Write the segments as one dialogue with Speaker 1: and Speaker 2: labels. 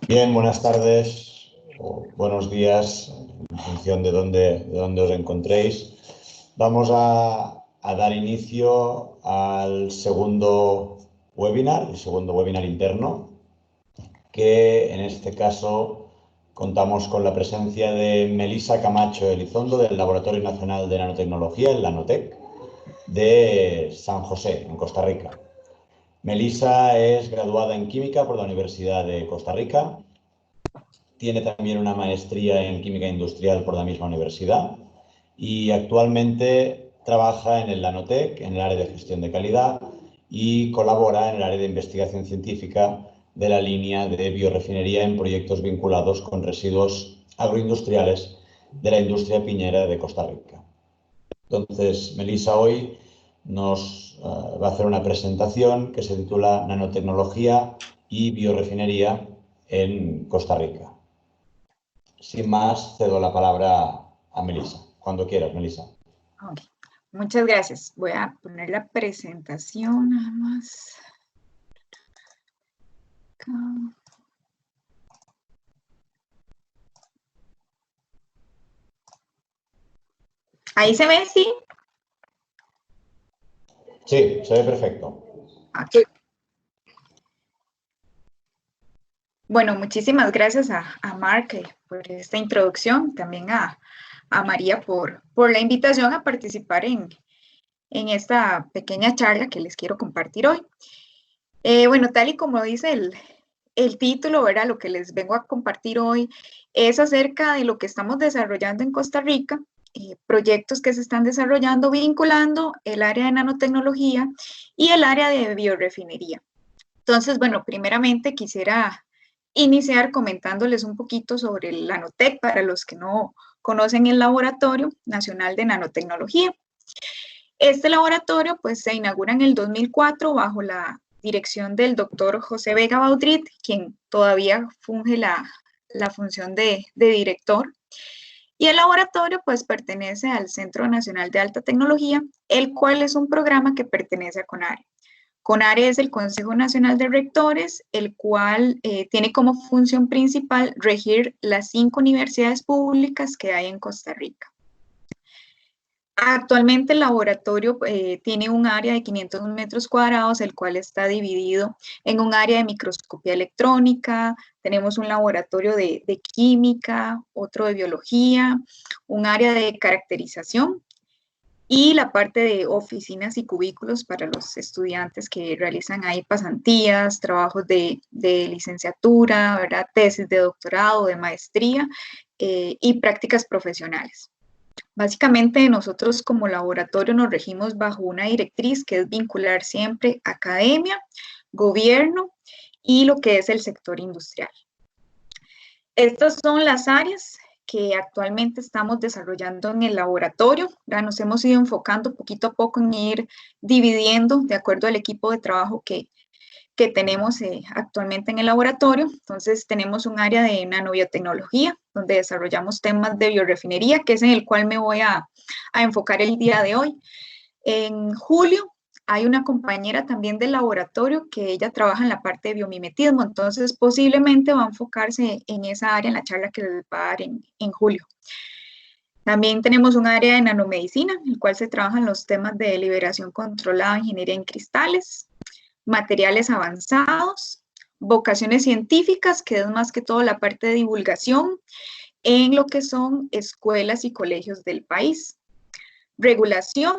Speaker 1: Bien, buenas tardes o buenos días, en función de dónde os encontréis. Vamos a dar inicio al el segundo webinar interno, que en este caso contamos con la presencia de Melissa Camacho Elizondo del Laboratorio Nacional de Nanotecnología, el LANOTEC, de San José, en Costa Rica. Melissa es graduada en Química por la Universidad de Costa Rica. Tiene también una maestría en Química Industrial por la misma universidad y actualmente trabaja en el LANOTEC, en el área de gestión de calidad, y colabora en el área de investigación científica de la línea de biorefinería en proyectos vinculados con residuos agroindustriales de la industria piñera de Costa Rica. Entonces, Melissa hoy nos va a hacer una presentación que se titula Nanotecnología y biorefinería en Costa Rica. Sin más, cedo la palabra a Melissa. Cuando quieras, Melissa.
Speaker 2: Okay. Muchas gracias. Voy a poner la presentación nada más. Acá. ¿Ahí se ve? ¿Sí?
Speaker 1: Sí, se ve perfecto.
Speaker 2: Okay. Bueno, muchísimas gracias a Mark por esta introducción, también a María por la invitación a participar en esta pequeña charla que les quiero compartir hoy. Bueno, tal y como dice el título, ¿verdad? Lo que les vengo a compartir hoy es acerca de lo que estamos desarrollando en Costa Rica, proyectos que se están desarrollando vinculando el área de nanotecnología y el área de biorefinería. Entonces, bueno, primeramente quisiera iniciar comentándoles un poquito sobre el LANOTEC para los que no conocen el Laboratorio Nacional de Nanotecnología. Este laboratorio pues se inaugura en el 2004 bajo la dirección del doctor José Vega Baudrit, quien todavía funge la función de director. Y el laboratorio pues pertenece al Centro Nacional de Alta Tecnología, el cual es un programa que pertenece a CONARE. CONARE es el Consejo Nacional de Rectores, el cual tiene como función principal regir las 5 universidades públicas que hay en Costa Rica. Actualmente el laboratorio tiene un área de 500 metros cuadrados, el cual está dividido en un área de microscopía electrónica, tenemos un laboratorio de química, otro de biología, un área de caracterización y la parte de oficinas y cubículos para los estudiantes que realizan ahí pasantías, trabajos de licenciatura, ¿verdad? Tesis de doctorado, de maestría y prácticas profesionales. Básicamente nosotros como laboratorio nos regimos bajo una directriz que es vincular siempre academia, gobierno y lo que es el sector industrial. Estas son las áreas que actualmente estamos desarrollando en el laboratorio. Ya nos hemos ido enfocando poquito a poco en ir dividiendo de acuerdo al equipo de trabajo que tenemos actualmente en el laboratorio. Entonces tenemos un área de nanobiotecnología, donde desarrollamos temas de biorefinería, que es en el cual me voy a enfocar el día de hoy. En julio hay una compañera también del laboratorio que ella trabaja en la parte de biomimetismo, entonces posiblemente va a enfocarse en esa área en la charla que les va a dar en julio. También tenemos un área de nanomedicina, en el cual se trabajan los temas de liberación controlada, ingeniería en cristales, materiales avanzados, vocaciones científicas, que es más que todo la parte de divulgación en lo que son escuelas y colegios del país, regulación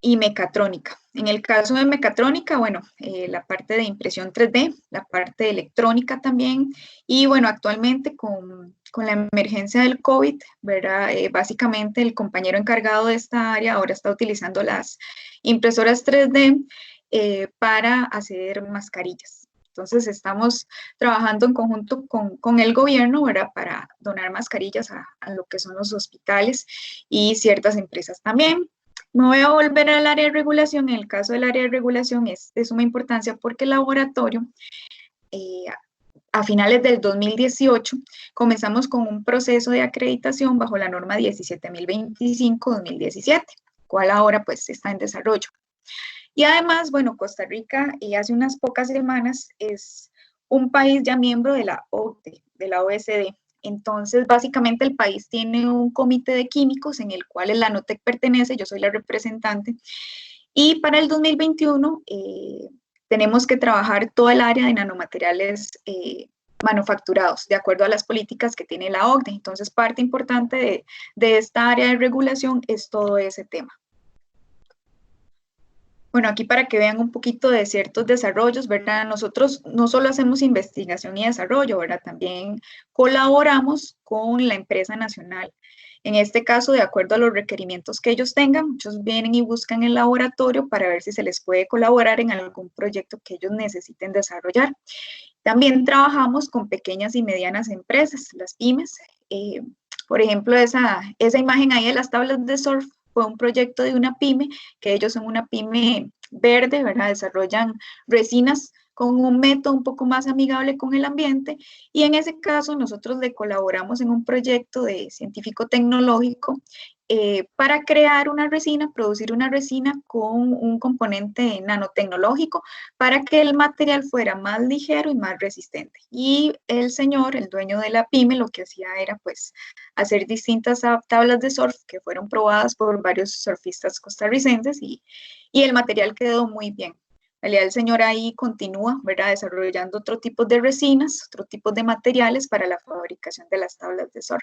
Speaker 2: y mecatrónica. En el caso de mecatrónica, bueno, la parte de impresión 3D, la parte de electrónica también, y bueno, actualmente con la emergencia del COVID, ¿verdad? Básicamente el compañero encargado de esta área ahora está utilizando las impresoras 3D para hacer mascarillas. Entonces estamos trabajando en conjunto con el gobierno, ¿verdad? Para donar mascarillas a lo que son los hospitales y ciertas empresas también. Me voy a volver al área de regulación. En el caso del área de regulación es de suma importancia porque el laboratorio, a finales del 2018, comenzamos con un proceso de acreditación bajo la norma 17.025-2017, cual ahora pues está en desarrollo. Y además, bueno, Costa Rica hace unas pocas semanas es un país ya miembro de la OCDE, de la OECD. Entonces, básicamente el país tiene un comité de químicos en el cual el Nanotec pertenece, yo soy la representante, y para el 2021 tenemos que trabajar toda el área de nanomateriales manufacturados, de acuerdo a las políticas que tiene la OCDE. Entonces, parte importante de esta área de regulación es todo ese tema. Bueno, aquí para que vean un poquito de ciertos desarrollos, ¿verdad? Nosotros no solo hacemos investigación y desarrollo, ¿verdad? También colaboramos con la empresa nacional. En este caso, de acuerdo a los requerimientos que ellos tengan, muchos vienen y buscan el laboratorio para ver si se les puede colaborar en algún proyecto que ellos necesiten desarrollar. También trabajamos con pequeñas y medianas empresas, las pymes. Por ejemplo, esa imagen ahí de las tablas de surf fue un proyecto de una pyme, que ellos son una pyme verde, ¿verdad? Desarrollan resinas con un método un poco más amigable con el ambiente, y en ese caso nosotros le colaboramos en un proyecto de científico-tecnológico para crear una resina, producir una resina con un componente nanotecnológico para que el material fuera más ligero y más resistente. Y el señor, el dueño de la pyme, lo que hacía era pues hacer distintas tablas de surf que fueron probadas por varios surfistas costarricenses y el material quedó muy bien. En realidad el señor ahí continúa, ¿verdad? Desarrollando otro tipo de resinas, otro tipo de materiales para la fabricación de las tablas de surf.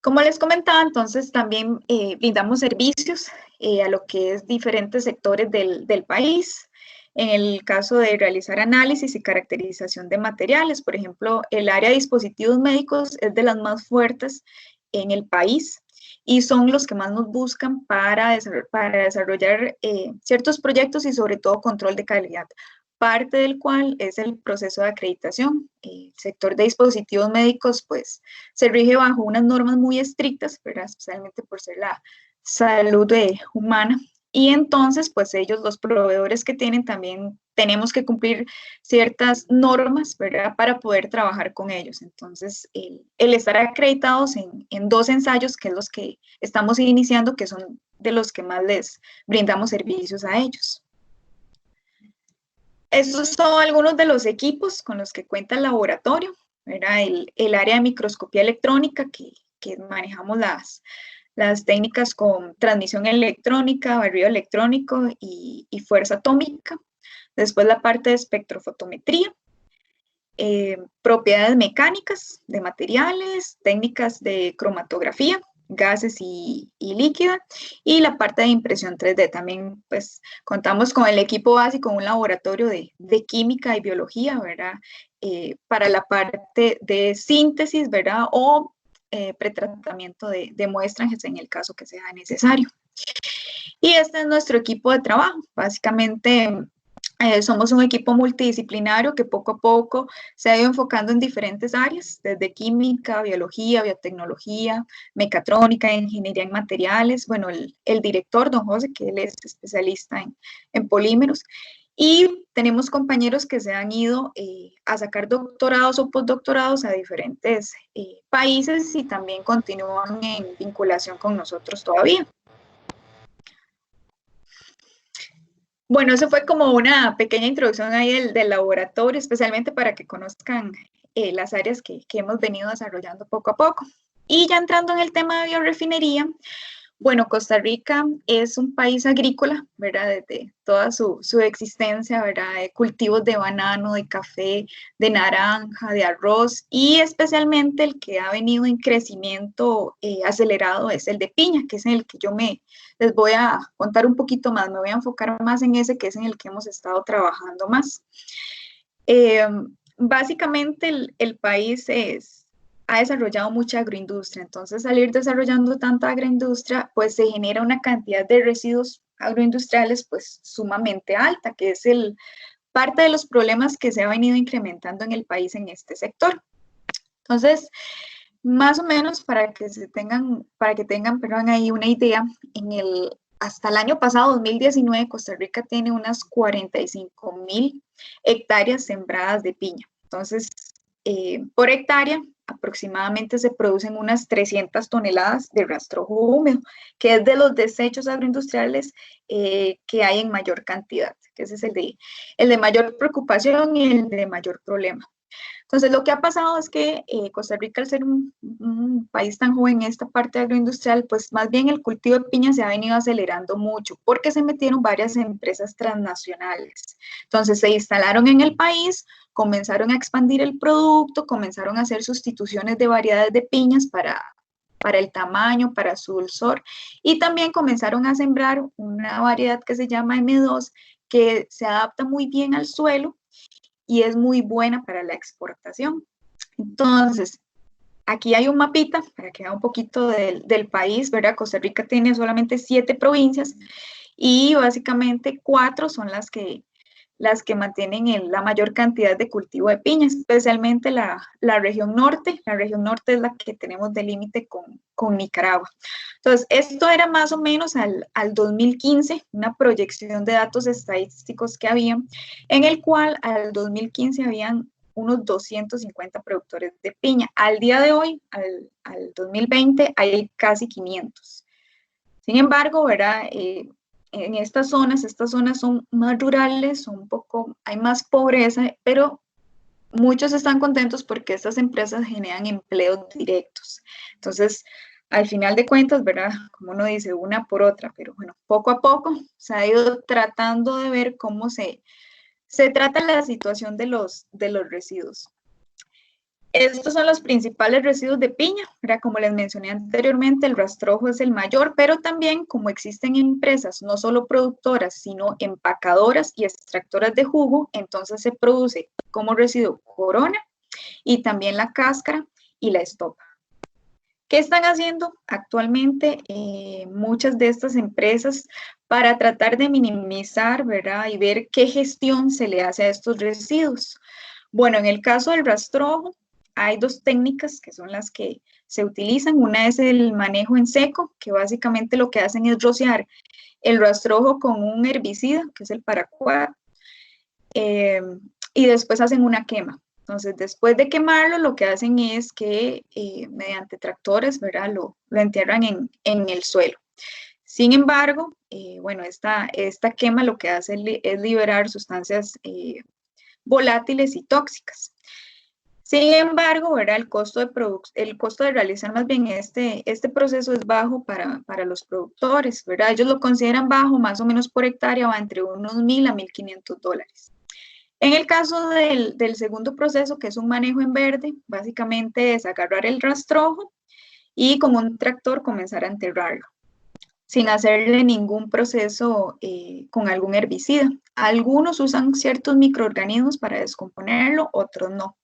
Speaker 2: Como les comentaba, entonces también brindamos servicios a lo que es diferentes sectores del país. En el caso de realizar análisis y caracterización de materiales, por ejemplo, el área de dispositivos médicos es de las más fuertes en el país y son los que más nos buscan para desarrollar ciertos proyectos y sobre todo control de calidad, parte del cual es el proceso de acreditación. El sector de dispositivos médicos pues se rige bajo unas normas muy estrictas, ¿verdad? Especialmente por ser la salud humana. Y entonces, pues ellos, los proveedores que tienen, también tenemos que cumplir ciertas normas, ¿verdad? Para poder trabajar con ellos. Entonces, el estar acreditados en 2 ensayos, que es los que estamos iniciando, que son de los que más les brindamos servicios a ellos. Estos son algunos de los equipos con los que cuenta el laboratorio, ¿verdad? El área de microscopía electrónica, que manejamos las técnicas con transmisión electrónica, barrido electrónico y fuerza atómica. Después la parte de espectrofotometría, propiedades mecánicas de materiales, técnicas de cromatografía, gases y líquida, y la parte de impresión 3D. También pues contamos con el equipo básico, un laboratorio de química y biología, ¿verdad? Para la parte de síntesis, ¿verdad? O pretratamiento de muestras en el caso que sea necesario. Y este es nuestro equipo de trabajo. Básicamente somos un equipo multidisciplinario que poco a poco se ha ido enfocando en diferentes áreas, desde química, biología, biotecnología, mecatrónica, ingeniería en materiales. Bueno, el director, don José, que él es especialista en polímeros. Y tenemos compañeros que se han ido a sacar doctorados o postdoctorados a diferentes países y también continúan en vinculación con nosotros todavía. Bueno, eso fue como una pequeña introducción ahí del laboratorio, especialmente para que conozcan las áreas que hemos venido desarrollando poco a poco. Y ya entrando en el tema de biorefinería, bueno, Costa Rica es un país agrícola, ¿verdad? Desde toda su existencia, ¿verdad? De cultivos de banano, de café, de naranja, de arroz, y especialmente el que ha venido en crecimiento acelerado es el de piña, que es en el que les voy a contar un poquito más, me voy a enfocar más en ese, que es en el que hemos estado trabajando más. Básicamente el país ha desarrollado mucha agroindustria, entonces salir desarrollando tanta agroindustria, pues se genera una cantidad de residuos agroindustriales pues sumamente alta, que es parte de los problemas que se ha venido incrementando en el país en este sector. Entonces, más o menos para que tengan, perdón, ahí una idea, hasta el año pasado, 2019, Costa Rica tiene unas 45,000 hectáreas sembradas de piña. Entonces, por hectárea, aproximadamente se producen unas 300 toneladas de rastrojo húmedo, que es de los desechos agroindustriales que hay en mayor cantidad, que ese es el de mayor preocupación y el de mayor problema. Entonces, lo que ha pasado es que Costa Rica, al ser un país tan joven en esta parte agroindustrial, pues más bien el cultivo de piña se ha venido acelerando mucho porque se metieron varias empresas transnacionales. Entonces, se instalaron en el país, comenzaron a expandir el producto, comenzaron a hacer sustituciones de variedades de piñas para el tamaño, para su dulzor, y también comenzaron a sembrar una variedad que se llama M2, que se adapta muy bien al suelo y es muy buena para la exportación. Entonces, aquí hay un mapita para que vean un poquito del país, ¿verdad? Costa Rica tiene solamente 7 provincias y básicamente 4 son las que mantienen la mayor cantidad de cultivo de piña, especialmente la región norte. La región norte es la que tenemos de límite con Nicaragua. Entonces, esto era más o menos al 2015, una proyección de datos estadísticos que había, en el cual al 2015 habían unos 250 productores de piña. Al día de hoy, al 2020, hay casi 500. Sin embargo, ¿verdad? En estas zonas son más rurales, hay más pobreza, pero muchos están contentos porque estas empresas generan empleos directos. Entonces, al final de cuentas, ¿verdad? Como uno dice, una por otra, pero bueno, poco a poco se ha ido tratando de ver cómo se trata la situación de los residuos. Estos son los principales residuos de piña, ¿verdad? Como les mencioné anteriormente, el rastrojo es el mayor, pero también como existen empresas no solo productoras, sino empacadoras y extractoras de jugo, entonces se produce como residuo corona y también la cáscara y la estopa. ¿Qué están haciendo actualmente muchas de estas empresas para tratar de minimizar, ¿verdad? Y ver qué gestión se le hace a estos residuos? Bueno, en el caso del rastrojo, hay 2 técnicas que son las que se utilizan. Una es el manejo en seco, que básicamente lo que hacen es rociar el rastrojo con un herbicida, que es el paraquat, y después hacen una quema. Entonces, después de quemarlo, lo que hacen es que mediante tractores, ¿verdad? Lo entierran en el suelo. Sin embargo, bueno, esta quema lo que hace es liberar sustancias volátiles y tóxicas. Sin embargo, ¿verdad? El costo de realizar más bien este proceso es bajo para los productores, ¿verdad? Ellos lo consideran bajo, más o menos por hectárea va entre unos $1,000 a $1,500. En el caso del segundo proceso, que es un manejo en verde, básicamente es agarrar el rastrojo y con un tractor comenzar a enterrarlo, sin hacerle ningún proceso con algún herbicida. Algunos usan ciertos microorganismos para descomponerlo, otros no.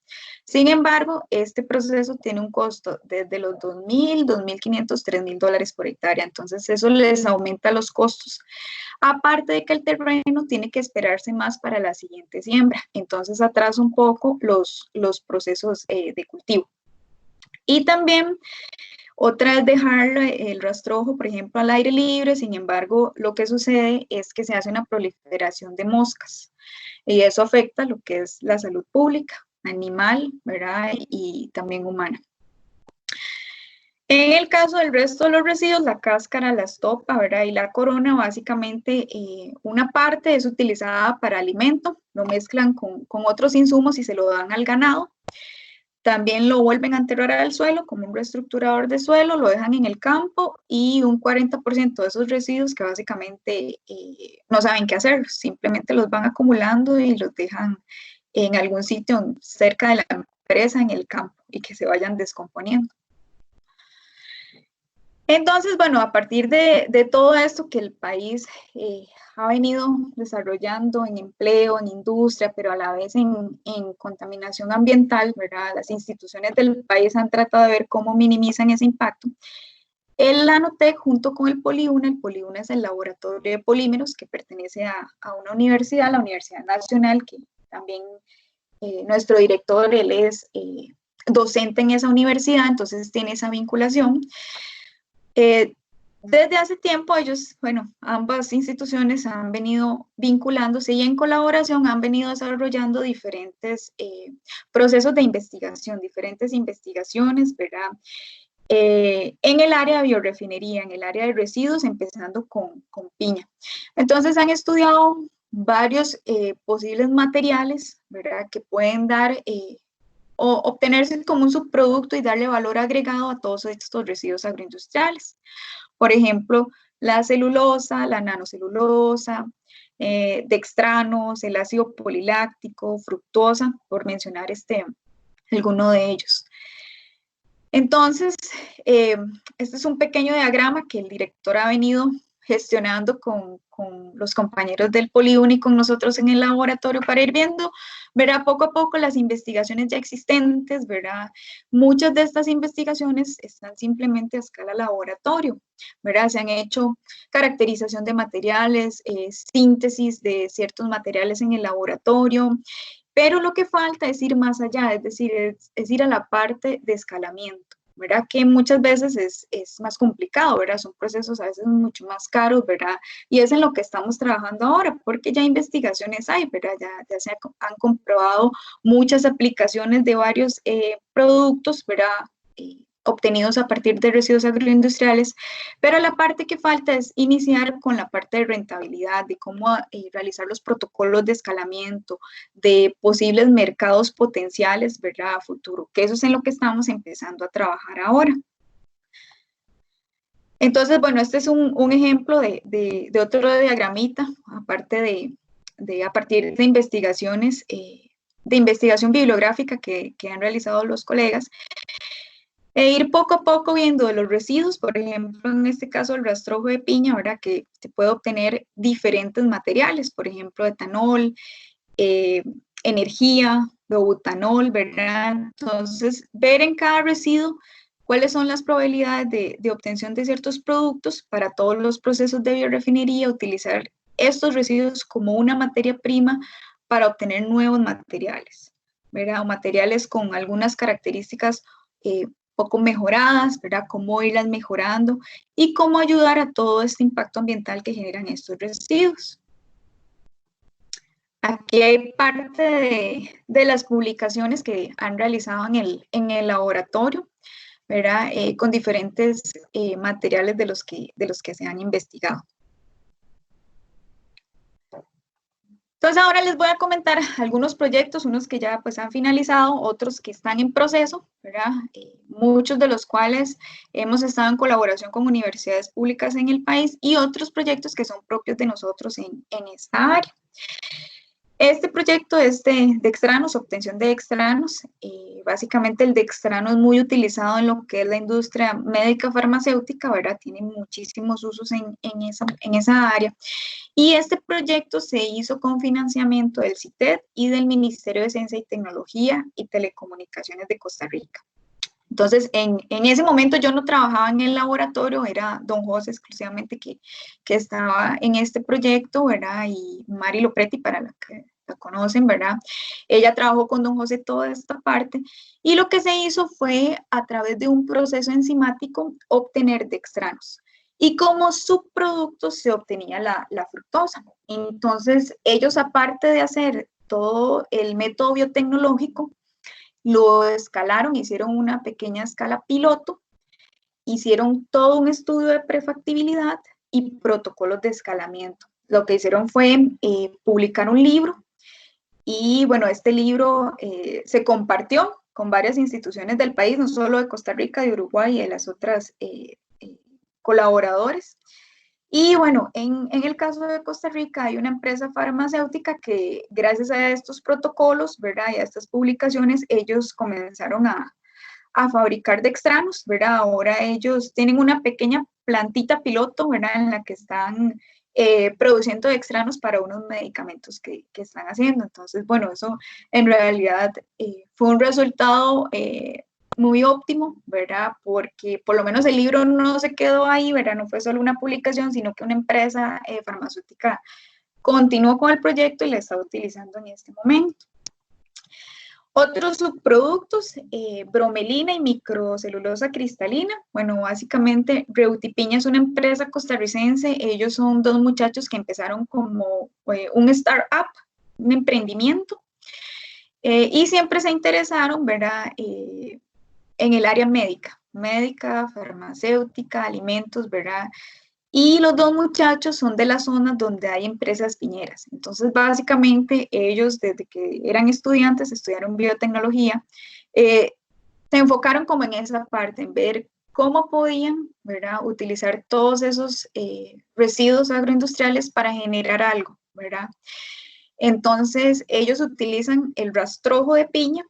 Speaker 2: Sin embargo, este proceso tiene un costo desde los $2,000, $2,500, $3,000 por hectárea, entonces eso les aumenta los costos. Aparte de que el terreno tiene que esperarse más para la siguiente siembra, entonces atrasa un poco los procesos de cultivo. Y también otra es dejar el rastrojo, por ejemplo, al aire libre. Sin embargo, lo que sucede es que se hace una proliferación de moscas y eso afecta lo que es la salud pública, animal, ¿verdad? Y también humana. En el caso del resto de los residuos, la cáscara, la estopa, ¿verdad? Y la corona, básicamente una parte es utilizada para alimento, lo mezclan con otros insumos y se lo dan al ganado. También lo vuelven a enterrar al suelo como un reestructurador de suelo, lo dejan en el campo y un 40% de esos residuos que básicamente no saben qué hacer, simplemente los van acumulando y los dejan en algún sitio cerca de la empresa en el campo y que se vayan descomponiendo. Entonces, bueno, a partir de todo esto que el país ha venido desarrollando en empleo, en industria, pero a la vez en contaminación ambiental, ¿verdad? Las instituciones del país han tratado de ver cómo minimizan ese impacto. El Nanotec junto con el PoliUNA es el laboratorio de polímeros que pertenece a una universidad, la Universidad Nacional, que también nuestro director, él es docente en esa universidad, entonces tiene esa vinculación. Desde hace tiempo ellos, bueno, ambas instituciones han venido vinculándose y en colaboración han venido desarrollando diferentes procesos de investigación, diferentes investigaciones, ¿verdad? En el área de biorefinería, en el área de residuos, empezando con piña. Entonces han estudiado varios posibles materiales, ¿verdad? Que pueden dar o obtenerse como un subproducto y darle valor agregado a todos estos residuos agroindustriales. Por ejemplo, la celulosa, la nanocelulosa, dextranos, el ácido poliláctico, fructosa, por mencionar alguno de ellos. Entonces, este es un pequeño diagrama que el director ha venido gestionando con los compañeros del Polígono y con nosotros en el laboratorio para ir viendo, ¿verdad? Poco a poco las investigaciones ya existentes, ¿verdad? Muchas de estas investigaciones están simplemente a escala laboratorio, ¿verdad? Se han hecho caracterización de materiales, síntesis de ciertos materiales en el laboratorio, pero lo que falta es ir más allá, es decir, es ir a la parte de escalamiento, ¿verdad? Que muchas veces es más complicado, ¿verdad? Son procesos a veces mucho más caros, ¿verdad? Y es en lo que estamos trabajando ahora, porque ya investigaciones hay, ¿verdad? Ya se han comprobado muchas aplicaciones de varios productos, ¿verdad? Obtenidos a partir de residuos agroindustriales, pero la parte que falta es iniciar con la parte de rentabilidad, de cómo realizar los protocolos de escalamiento, de posibles mercados potenciales, ¿verdad? A futuro, que eso es en lo que estamos empezando a trabajar ahora. Entonces, bueno, este es un ejemplo de otro diagramita, aparte a partir de investigaciones, de investigación bibliográfica que han realizado los colegas, e ir poco a poco viendo de los residuos, por ejemplo, en este caso el rastrojo de piña, ¿verdad? Que se puede obtener diferentes materiales, por ejemplo, etanol, energía, biobutanol, ¿verdad? Entonces, ver en cada residuo cuáles son las probabilidades de obtención de ciertos productos para todos los procesos de biorefinería, utilizar estos residuos como una materia prima para obtener nuevos materiales, ¿verdad? O materiales con algunas características poco mejoradas, ¿verdad? Cómo irlas mejorando y cómo ayudar a todo este impacto ambiental que generan estos residuos. Aquí hay parte de las publicaciones que han realizado en el laboratorio, ¿verdad? Con diferentes materiales de los que se han investigado. Entonces ahora les voy a comentar algunos proyectos, unos que ya pues han finalizado, otros que están en proceso, ¿verdad? Muchos de los cuales hemos estado en colaboración con universidades públicas en el país y otros proyectos que son propios de nosotros en esta área. Este proyecto es de dextranos, obtención de dextranos. Básicamente el dextrano es muy utilizado en lo que es la industria médica farmacéutica, ¿verdad? Tiene muchísimos usos en esa área. Y este proyecto se hizo con financiamiento del CITED y del Ministerio de Ciencia y Tecnología y Telecomunicaciones de Costa Rica. Entonces, en ese momento yo no trabajaba en el laboratorio, era don José exclusivamente que estaba en este proyecto, ¿verdad? Y Mari Lopretti, para la que la conocen, ¿verdad? Ella trabajó con don José toda esta parte y lo que se hizo fue a través de un proceso enzimático obtener dextranos. Y como subproducto se obtenía la fructosa. Entonces, ellos aparte de hacer todo el método biotecnológico, lo escalaron, hicieron una pequeña escala piloto, hicieron todo un estudio de prefactibilidad y protocolos de escalamiento. Lo que hicieron fue publicar un libro y bueno, este libro se compartió con varias instituciones del país, no solo de Costa Rica, de Uruguay y de las otras colaboradores. Y bueno, en el caso de Costa Rica hay una empresa farmacéutica que gracias a estos protocolos, ¿verdad? Y a estas publicaciones, ellos comenzaron a fabricar dextranos, ¿verdad? Ahora ellos tienen una pequeña plantita piloto, ¿verdad? En la que están produciendo dextranos para unos medicamentos que están haciendo. Entonces, bueno, eso en realidad fue un resultado muy óptimo, ¿verdad? Porque por lo menos el libro no se quedó ahí, ¿verdad? No fue solo una publicación, sino que una empresa farmacéutica continuó con el proyecto y la está utilizando en este momento. Otros subproductos, bromelina y microcelulosa cristalina. Bueno, básicamente Reutipiña es una empresa costarricense. Ellos son dos muchachos que empezaron como un startup, un emprendimiento, y siempre se interesaron, ¿verdad? En el área médica, farmacéutica, alimentos, ¿verdad? Y los dos muchachos son de las zonas donde hay empresas piñeras. Entonces, básicamente, ellos desde que eran estudiantes, estudiaron biotecnología, se enfocaron como en esa parte, en ver cómo podían, ¿verdad?, utilizar todos esos residuos agroindustriales para generar algo, ¿verdad? Entonces, ellos utilizan el rastrojo de piña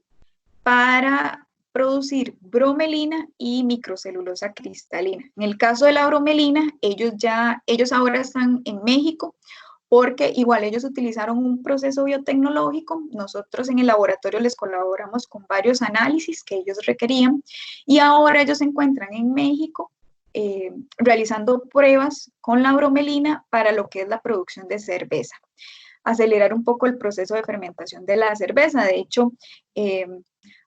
Speaker 2: para producir bromelina y microcelulosa cristalina. En el caso de la bromelina, ellos ahora están en México porque igual ellos utilizaron un proceso biotecnológico. Nosotros en el laboratorio les colaboramos con varios análisis que ellos requerían y ahora ellos se encuentran en México realizando pruebas con la bromelina para lo que es la producción de cerveza, acelerar un poco el proceso de fermentación de la cerveza. De hecho,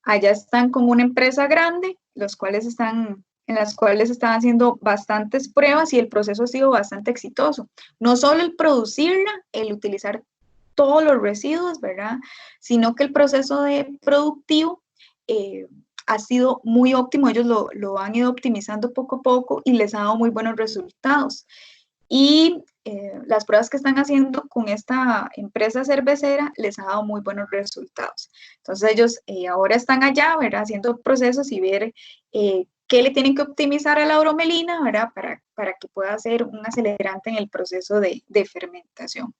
Speaker 2: allá están con una empresa grande, en las cuales están haciendo bastantes pruebas y el proceso ha sido bastante exitoso. No solo el producirla, el utilizar todos los residuos, ¿verdad? Sino que el proceso de productivo ha sido muy óptimo. Ellos lo han ido optimizando poco a poco y les ha dado muy buenos resultados. Y las pruebas que están haciendo con esta empresa cervecera les ha dado muy buenos resultados. Entonces ellos ahora están allá, ¿verdad?, haciendo procesos y ver qué le tienen que optimizar a la bromelina, ¿verdad?, para que pueda ser un acelerante en el proceso de fermentación.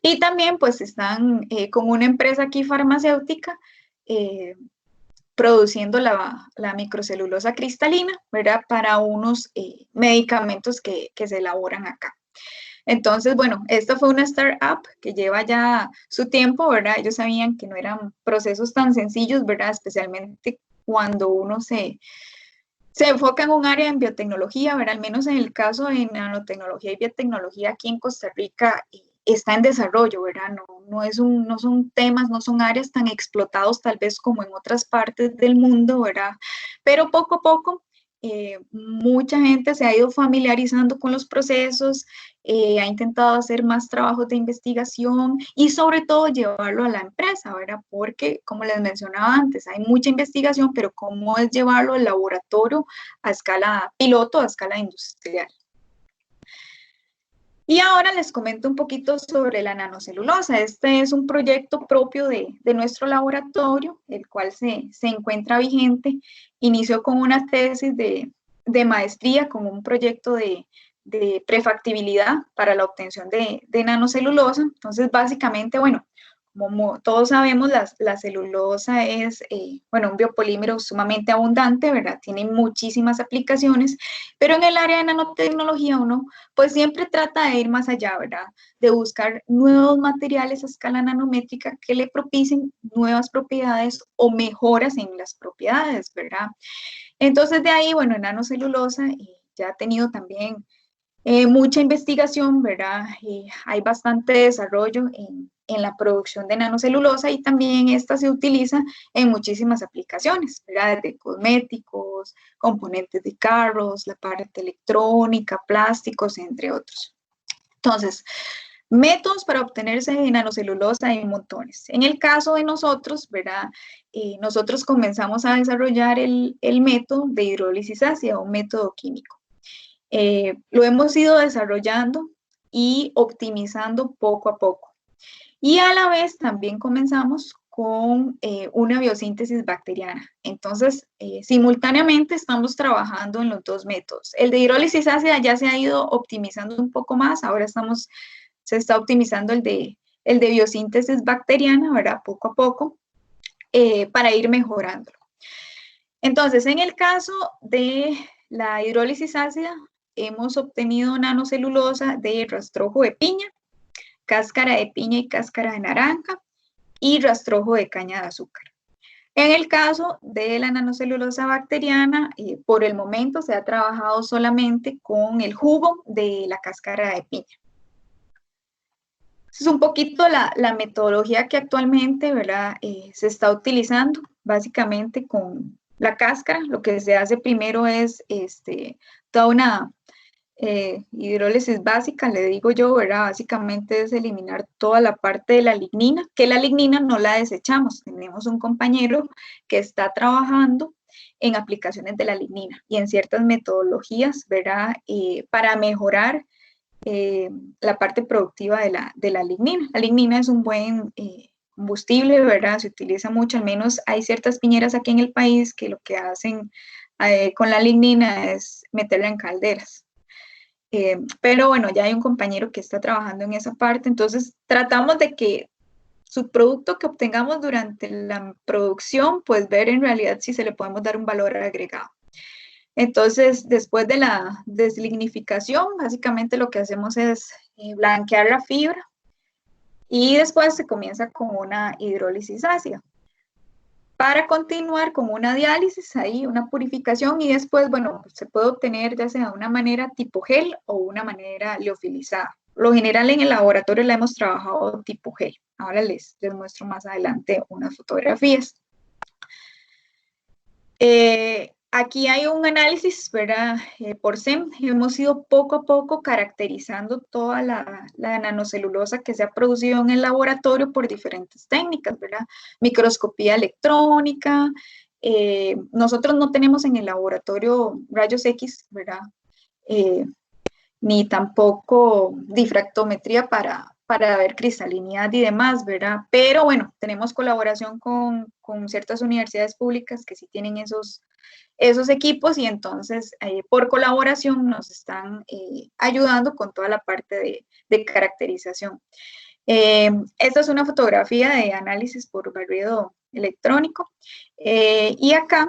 Speaker 2: Y también pues están con una empresa aquí farmacéutica produciendo la microcelulosa cristalina, ¿verdad?, para unos medicamentos que se elaboran acá. Entonces, bueno, esta fue una startup que lleva ya su tiempo, ¿verdad? Ellos sabían que no eran procesos tan sencillos, ¿verdad? Especialmente cuando uno se enfoca en un área en biotecnología, ¿verdad? Al menos en el caso de nanotecnología y biotecnología aquí en Costa Rica está en desarrollo, ¿verdad? No son temas, no son áreas tan explotados tal vez como en otras partes del mundo, ¿verdad? Pero poco a poco mucha gente se ha ido familiarizando con los procesos, ha intentado hacer más trabajos de investigación y sobre todo llevarlo a la empresa, ¿verdad? Porque, como les mencionaba antes, hay mucha investigación, pero ¿cómo es llevarlo al laboratorio a escala piloto, a escala industrial? Y ahora les comento un poquito sobre la nanocelulosa. Este es un proyecto propio de nuestro laboratorio, el cual se encuentra vigente. Inició con una tesis de maestría, con un proyecto de prefactibilidad para la obtención de nanocelulosa. Entonces, básicamente, bueno, como todos sabemos, la celulosa es, un biopolímero sumamente abundante, ¿verdad? Tiene muchísimas aplicaciones, pero en el área de nanotecnología uno pues siempre trata de ir más allá, ¿verdad? De buscar nuevos materiales a escala nanométrica que le propicien nuevas propiedades o mejoras en las propiedades, ¿verdad? Entonces de ahí, bueno, en nanocelulosa ya ha tenido también mucha investigación, ¿verdad? Hay bastante desarrollo en la producción de nanocelulosa y también esta se utiliza en muchísimas aplicaciones, ¿verdad? De cosméticos, componentes de carros, la parte electrónica, plásticos, entre otros. Entonces, métodos para obtenerse de nanocelulosa hay montones. En el caso de nosotros, ¿verdad? Nosotros comenzamos a desarrollar el método de hidrólisis ácida, un método químico. Lo hemos ido desarrollando y optimizando poco a poco. Y a la vez también comenzamos con una biosíntesis bacteriana. Entonces, simultáneamente estamos trabajando en los dos métodos. El de hidrólisis ácida ya se ha ido optimizando un poco más. Ahora se está optimizando el de biosíntesis bacteriana, ¿verdad? Poco a poco, para ir mejorándolo. Entonces, en el caso de la hidrólisis ácida, hemos obtenido nanocelulosa de rastrojo de piña, cáscara de piña y cáscara de naranja y rastrojo de caña de azúcar. En el caso de la nanocelulosa bacteriana, por el momento se ha trabajado solamente con el jugo de la cáscara de piña. Es un poquito la metodología que actualmente, ¿verdad? Se está utilizando, básicamente con la cáscara. Lo que se hace primero es toda una hidrólisis básica, le digo yo, ¿verdad? Básicamente es eliminar toda la parte de la lignina, que la lignina no la desechamos. Tenemos un compañero que está trabajando en aplicaciones de la lignina y en ciertas metodologías, ¿verdad? Para mejorar la parte productiva de la lignina. La lignina es un buen combustible, ¿verdad? Se utiliza mucho, al menos hay ciertas piñeras aquí en el país que lo que hacen con la lignina es meterla en calderas. Pero bueno, ya hay un compañero que está trabajando en esa parte, entonces tratamos de que su producto que obtengamos durante la producción, pues ver en realidad si se le podemos dar un valor agregado. Entonces, después de la deslignificación, básicamente lo que hacemos es blanquear la fibra y después se comienza con una hidrólisis ácida. Para continuar con una diálisis, ahí una purificación y después, bueno, se puede obtener ya sea de una manera tipo gel o una manera liofilizada. Lo general en el laboratorio la hemos trabajado tipo gel. Ahora les muestro más adelante unas fotografías. Aquí hay un análisis, ¿verdad? Por SEM, hemos ido poco a poco caracterizando toda la nanocelulosa que se ha producido en el laboratorio por diferentes técnicas, ¿verdad? Microscopía electrónica. Nosotros no tenemos en el laboratorio rayos X, ¿verdad? Ni tampoco difractometría para ver cristalinidad y demás, ¿verdad? Pero bueno, tenemos colaboración con ciertas universidades públicas que sí tienen esos equipos y entonces por colaboración nos están ayudando con toda la parte de caracterización. Esta es una fotografía de análisis por barrido electrónico y acá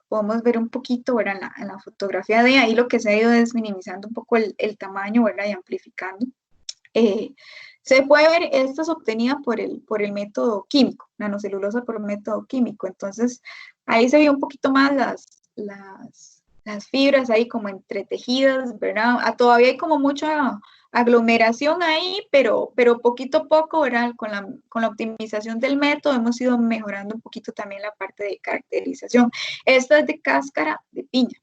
Speaker 2: podemos ver un poquito, ¿verdad? En la fotografía de ahí lo que se ha ido es minimizando un poco el tamaño, ¿verdad? Y amplificando. Se puede ver, esta es obtenida por el método químico, nanocelulosa por método químico, entonces ahí se ve un poquito más las fibras ahí como entretejidas, ¿verdad? Todavía hay como mucha aglomeración ahí, pero poquito a poco, ¿verdad? Con la optimización del método hemos ido mejorando un poquito también la parte de caracterización. Esta es de cáscara de piña.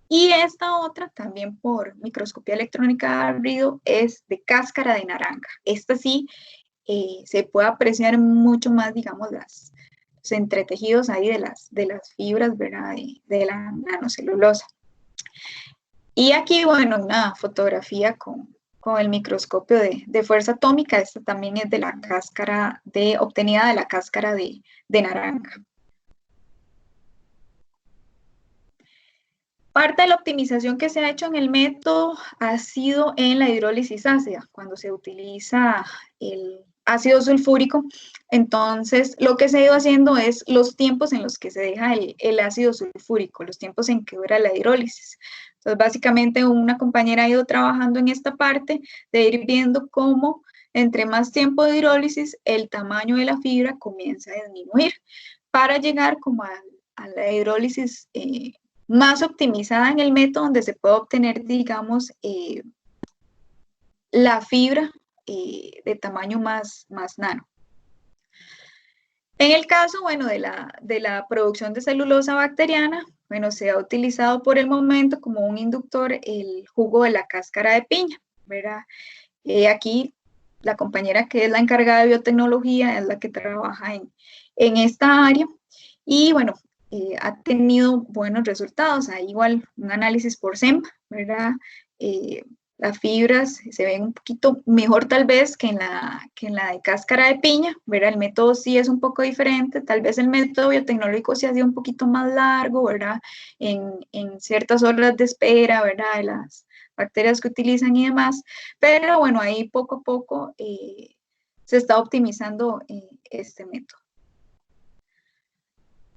Speaker 2: Y esta otra, también por microscopía electrónica de barrido, es de cáscara de naranja. Esta sí se puede apreciar mucho más, digamos, los entretejidos ahí de las fibras, ¿verdad? De la nanocelulosa. Y aquí, bueno, una fotografía con el microscopio de fuerza atómica. Esta también es de la cáscara obtenida de la cáscara de naranja. Parte de la optimización que se ha hecho en el método ha sido en la hidrólisis ácida, cuando se utiliza el ácido sulfúrico. Entonces, lo que se ha ido haciendo es los tiempos en los que se deja el ácido sulfúrico, los tiempos en que dura la hidrólisis. Entonces, básicamente una compañera ha ido trabajando en esta parte de ir viendo cómo entre más tiempo de hidrólisis, el tamaño de la fibra comienza a disminuir para llegar como a la hidrólisis más optimizada en el método donde se puede obtener, digamos, la fibra de tamaño más nano. En el caso, bueno, de la producción de celulosa bacteriana, bueno, se ha utilizado por el momento como un inductor el jugo de la cáscara de piña, ¿verdad? Aquí la compañera que es la encargada de biotecnología es la que trabaja en esta área y bueno, ha tenido buenos resultados. Hay igual un análisis por SEM, ¿verdad? Las fibras se ven un poquito mejor tal vez que en la de cáscara de piña, ¿verdad? El método sí es un poco diferente, tal vez el método biotecnológico sí ha sido un poquito más largo, ¿verdad? En ciertas horas de espera, ¿verdad? De las bacterias que utilizan y demás, pero bueno, ahí poco a poco se está optimizando este método.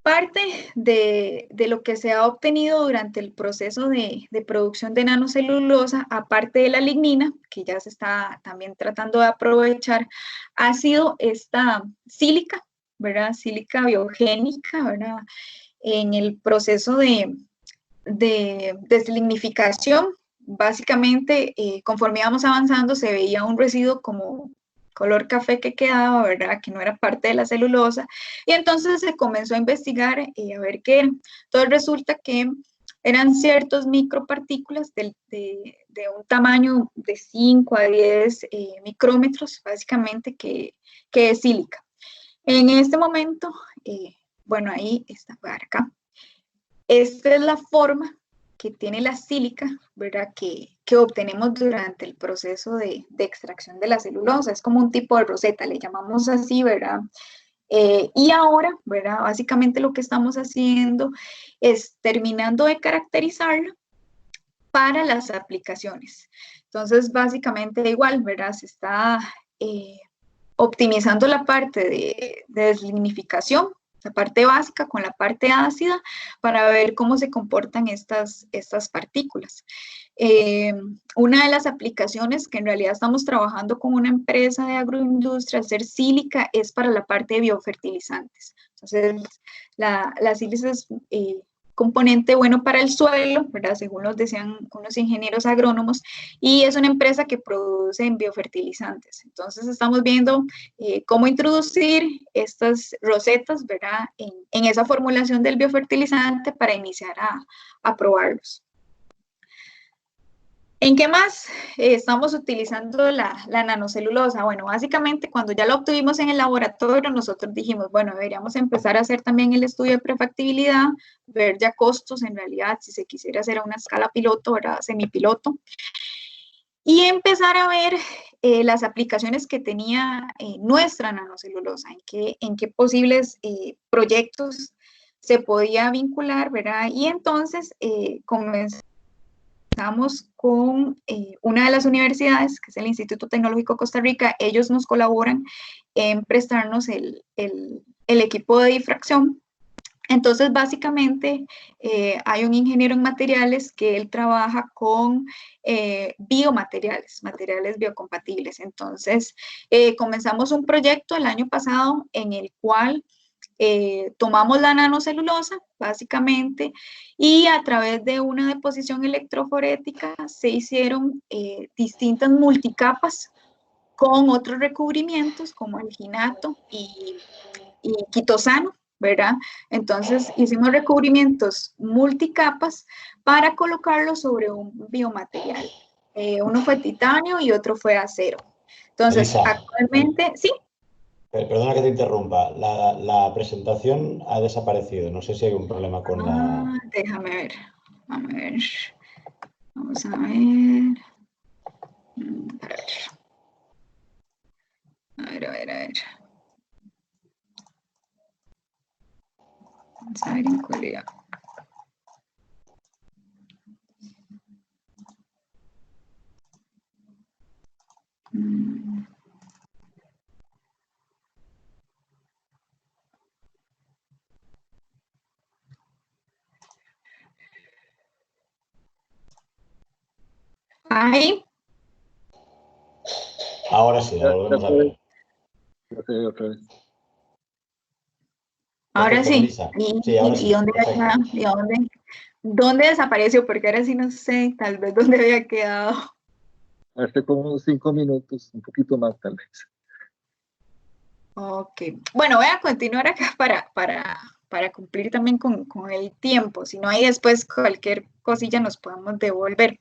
Speaker 2: Parte de lo que se ha obtenido durante el proceso de producción de nanocelulosa, aparte de la lignina, que ya se está también tratando de aprovechar, ha sido esta sílica, ¿verdad? Sílica biogénica, ¿verdad? En el proceso de deslignificación, básicamente, conforme íbamos avanzando, se veía un residuo como color café que quedaba, ¿verdad? Que no era parte de la celulosa. Y entonces se comenzó a investigar a ver qué era. Entonces resulta que eran ciertos micropartículas de un tamaño de 5 a 10 micrómetros, básicamente, que es sílica. En este momento, bueno, ahí está, para acá. Esta es la forma que tiene la sílica, ¿verdad? Que obtenemos durante el proceso de extracción de la celulosa. Es como un tipo de roseta, le llamamos así, ¿verdad? Y ahora, ¿verdad? Básicamente lo que estamos haciendo es terminando de caracterizarla para las aplicaciones. Entonces, básicamente igual, ¿verdad? Se está optimizando la parte de deslignificación, la parte básica con la parte ácida, para ver cómo se comportan estas partículas. Una de las aplicaciones que en realidad estamos trabajando con una empresa de agroindustria, al ser sílica, es para la parte de biofertilizantes. Entonces, la sílica es componente bueno para el suelo, ¿verdad? Según nos decían unos ingenieros agrónomos, y es una empresa que produce biofertilizantes. Entonces estamos viendo cómo introducir estas rosetas, ¿verdad? En esa formulación del biofertilizante para iniciar a probarlos. ¿En qué más estamos utilizando la nanocelulosa? Bueno, básicamente cuando ya la obtuvimos en el laboratorio, nosotros dijimos, bueno, deberíamos empezar a hacer también el estudio de prefactibilidad, ver ya costos en realidad, si se quisiera hacer a una escala piloto, ¿verdad? Semipiloto, y empezar a ver las aplicaciones que tenía nuestra nanocelulosa, en qué posibles proyectos se podía vincular, ¿verdad? Y entonces comenzamos con una de las universidades, que es el Instituto Tecnológico Costa Rica. Ellos nos colaboran en prestarnos el equipo de difracción. Entonces, básicamente, hay un ingeniero en materiales que él trabaja con biomateriales, materiales biocompatibles. Entonces, comenzamos un proyecto el año pasado en el cual tomamos la nanocelulosa, básicamente, y a través de una deposición electroforética se hicieron distintas multicapas con otros recubrimientos como alginato y quitosano, ¿verdad? Entonces hicimos recubrimientos multicapas para colocarlos sobre un biomaterial. Uno fue titanio y otro fue acero. Entonces,
Speaker 1: Melissa,
Speaker 2: actualmente, sí.
Speaker 1: Perdona que te interrumpa. La presentación ha desaparecido. No sé si hay un problema con la...
Speaker 2: Déjame ver. A ver. Vamos a ver. A ver. Vamos a ver en cualidad. Ahí.
Speaker 1: Ahora sí, la volvemos a ver.
Speaker 3: Otra vez.
Speaker 2: Ahora
Speaker 1: Perfecto,
Speaker 2: sí.
Speaker 1: Melissa. Sí, ahora sí.
Speaker 2: ¿Y dónde está? ¿Y dónde desapareció? Porque ahora sí no sé, tal vez dónde había quedado.
Speaker 3: Hace como unos 5 minutos, un poquito más tal vez.
Speaker 2: Ok. Bueno, voy a continuar acá para cumplir también con el tiempo. Si no hay después cualquier cosilla nos podemos devolver.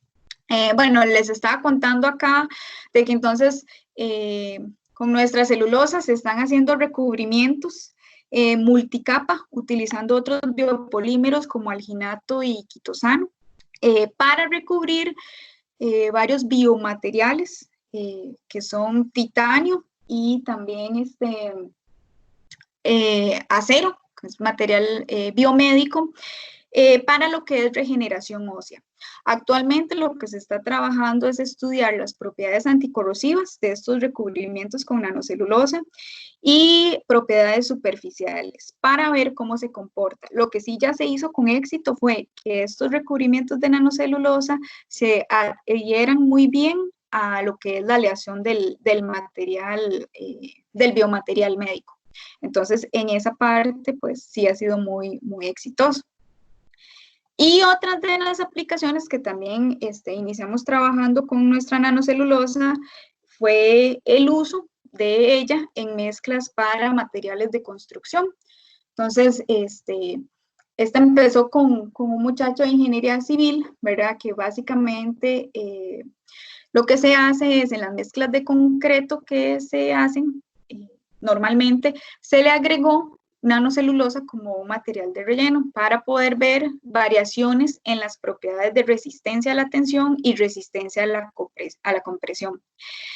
Speaker 2: Bueno, les estaba contando acá de que entonces con nuestra celulosa se están haciendo recubrimientos multicapa utilizando otros biopolímeros como alginato y quitosano para recubrir varios biomateriales que son titanio y también acero, que es material biomédico, para lo que es regeneración ósea. Actualmente lo que se está trabajando es estudiar las propiedades anticorrosivas de estos recubrimientos con nanocelulosa y propiedades superficiales para ver cómo se comporta. Lo que sí ya se hizo con éxito fue que estos recubrimientos de nanocelulosa se adhieran muy bien a lo que es la aleación del material, del biomaterial médico. Entonces, en esa parte, pues sí ha sido muy exitoso. Y otra de las aplicaciones que también iniciamos trabajando con nuestra nanocelulosa fue el uso de ella en mezclas para materiales de construcción. Entonces, esta empezó con un muchacho de ingeniería civil, ¿verdad? Que básicamente lo que se hace es en las mezclas de concreto que se hacen, normalmente se le agregó nanocelulosa como un material de relleno para poder ver variaciones en las propiedades de resistencia a la tensión y resistencia a la compresión.